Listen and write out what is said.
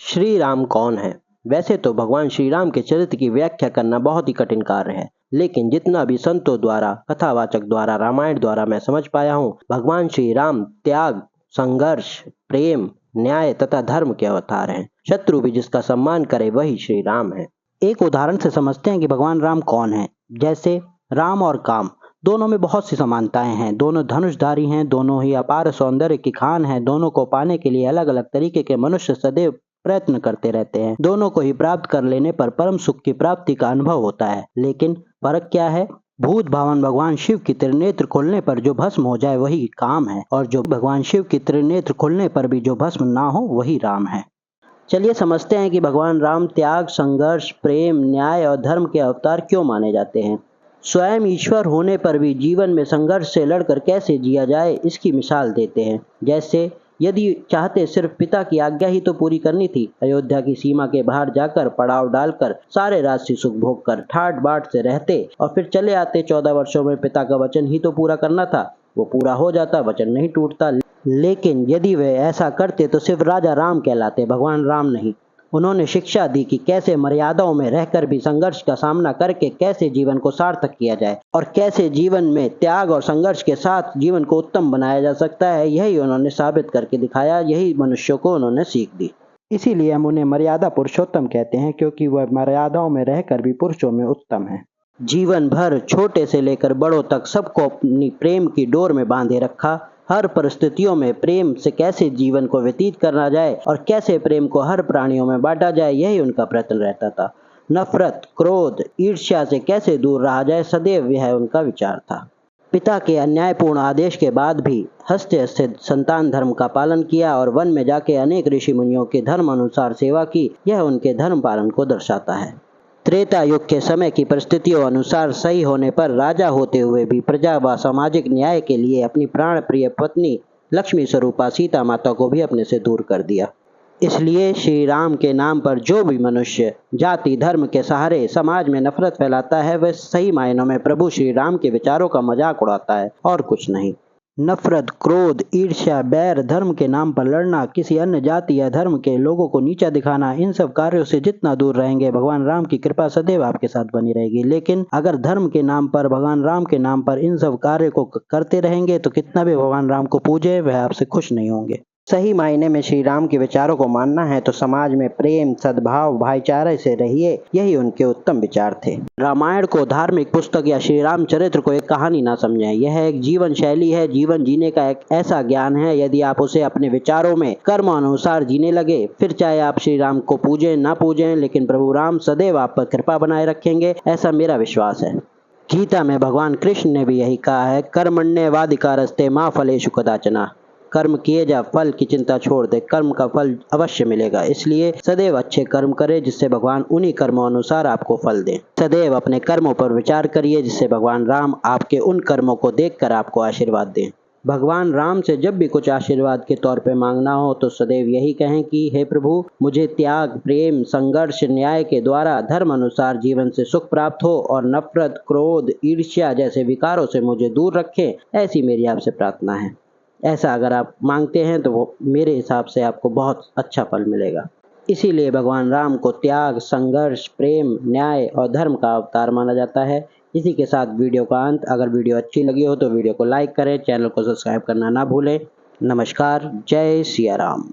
श्री राम कौन है? वैसे तो भगवान श्री राम के चरित्र की व्याख्या करना बहुत ही कठिन कार्य है, लेकिन जितना भी संतों द्वारा, कथावाचक द्वारा, रामायण द्वारा मैं समझ पाया हूँ, भगवान श्री राम त्याग, संघर्ष, प्रेम, न्याय तथा धर्म के अवतार हैं। शत्रु भी जिसका सम्मान करे वही श्री राम है। एक उदाहरण से समझते हैं कि भगवान राम कौन है। जैसे राम और काम, दोनों में बहुत सी समानताएं हैं। दोनों धनुषधारी हैं, दोनों ही अपार सौंदर्य की खान हैं। दोनों को पाने के लिए अलग अलग तरीके के मनुष्य सदैव प्रयत्न करते रहते हैं। दोनों को ही प्राप्त कर लेने पर परम सुख की प्राप्ति का अनुभव होता है। लेकिन फर्क क्या है? भूत भावन भगवान शिव की त्रिनेत्र खुलने पर जो भस्म हो जाए वही काम है, और जो भगवान शिव की त्रिनेत्र खुलने पर भी जो भस्म ना हो वही राम है। चलिए समझते हैं कि भगवान राम त्याग, संघर्ष, प्रेम, न्याय और धर्म के अवतार क्यों माने जाते हैं। स्वयं ईश्वर होने पर भी जीवन में संघर्ष से लड़कर कैसे जिया जाए, इसकी मिसाल देते हैं। जैसे यदि चाहते सिर्फ पिता की आज्ञा ही तो पूरी करनी थी, अयोध्या की सीमा के बाहर जाकर पड़ाव डालकर सारे राजसी सुख भोग कर ठाट बाट से रहते और फिर चले आते। 14 वर्षों में पिता का वचन ही तो पूरा करना था, वो पूरा हो जाता, वचन नहीं टूटता। लेकिन यदि वे ऐसा करते तो सिर्फ राजा राम कहलाते, भगवान राम नहीं। उन्होंने शिक्षा दी कि कैसे मर्यादाओं में रहकर भी संघर्ष का सामना करके कैसे जीवन को सार्थक किया जाए, और कैसे जीवन में त्याग और संघर्ष के साथ जीवन को उत्तम बनाया जा सकता है। यही उन्होंने साबित करके दिखाया, यही मनुष्यों को उन्होंने सीख दी। इसीलिए हम उन्हें मर्यादा पुरुषोत्तम कहते हैं, क्योंकि वह मर्यादाओं में रहकर भी पुरुषों में उत्तम है। जीवन भर छोटे से लेकर बड़ों तक सबको अपनी प्रेम की डोर में बांधे रखा। हर परिस्थितियों में प्रेम से कैसे जीवन को व्यतीत करना जाए और कैसे प्रेम को हर प्राणियों में बांटा जाए, यही उनका प्रयत्न रहता था। नफरत, क्रोध, ईर्ष्या से कैसे दूर रहा जाए, सदैव यह उनका विचार था। पिता के अन्यायपूर्ण आदेश के बाद भी हंसते हंसते संतान धर्म का पालन किया और वन में जाके अनेक ऋषि मुनियों के धर्म अनुसार सेवा की। यह उनके धर्म पालन को दर्शाता है। त्रेता युग के समय की परिस्थितियों अनुसार सही होने पर राजा होते हुए भी प्रजा व सामाजिक न्याय के लिए अपनी प्राण प्रिय पत्नी लक्ष्मी स्वरूपा सीता माता को भी अपने से दूर कर दिया। इसलिए श्री राम के नाम पर जो भी मनुष्य जाति धर्म के सहारे समाज में नफरत फैलाता है, वह सही मायनों में प्रभु श्री राम के विचारों का मजाक उड़ाता है और कुछ नहीं। नफरत, क्रोध, ईर्ष्या, बैर, धर्म के नाम पर लड़ना, किसी अन्य जाति या धर्म के लोगों को नीचा दिखाना, इन सब कार्यों से जितना दूर रहेंगे, भगवान राम की कृपा सदैव आपके साथ बनी रहेगी। लेकिन अगर धर्म के नाम पर, भगवान राम के नाम पर इन सब कार्य को करते रहेंगे तो कितना भी भगवान राम को पूजे, वह आपसे खुश नहीं होंगे। सही मायने में श्री राम के विचारों को मानना है तो समाज में प्रेम, सद्भाव, भाईचारे से रहिए, यही उनके उत्तम विचार थे। रामायण को धार्मिक पुस्तक या श्री राम चरित्र को एक कहानी ना समझें। यह एक जीवन शैली है, जीवन जीने का एक ऐसा ज्ञान है। यदि आप उसे अपने विचारों में कर्म अनुसार जीने लगे, फिर चाहे आप श्री राम को पूजें ना पूजें, लेकिन प्रभु राम सदैव आप पर कृपा बनाए रखेंगे, ऐसा मेरा विश्वास है। गीता में भगवान कृष्ण ने भी यही कहा है, कर्मण्येवाधिकारस्ते मा फलेषु कदाचन। कर्म किए जा, फल की चिंता छोड़ दे, कर्म का फल अवश्य मिलेगा। इसलिए सदैव अच्छे कर्म करें जिससे भगवान उन्हीं कर्मों अनुसार आपको फल दें। सदैव अपने कर्मों पर विचार करिए जिससे भगवान राम आपके उन कर्मों को देखकर आपको आशीर्वाद दें। भगवान राम से जब भी कुछ आशीर्वाद के तौर पे मांगना हो तो सदैव यही कहें कि हे प्रभु, मुझे त्याग, प्रेम, संघर्ष, न्याय के द्वारा धर्म अनुसार जीवन से सुख प्राप्त हो और नफरत, क्रोध, ईर्ष्या जैसे विकारों से मुझे दूर रखें, ऐसी मेरी आपसे प्रार्थना है। ऐसा अगर आप मांगते हैं तो वो मेरे हिसाब से आपको बहुत अच्छा फल मिलेगा। इसीलिए भगवान राम को त्याग, संघर्ष, प्रेम, न्याय और धर्म का अवतार माना जाता है। इसी के साथ वीडियो का अंत। अगर वीडियो अच्छी लगी हो तो वीडियो को लाइक करें, चैनल को सब्सक्राइब करना ना भूलें। नमस्कार, जय सिया राम।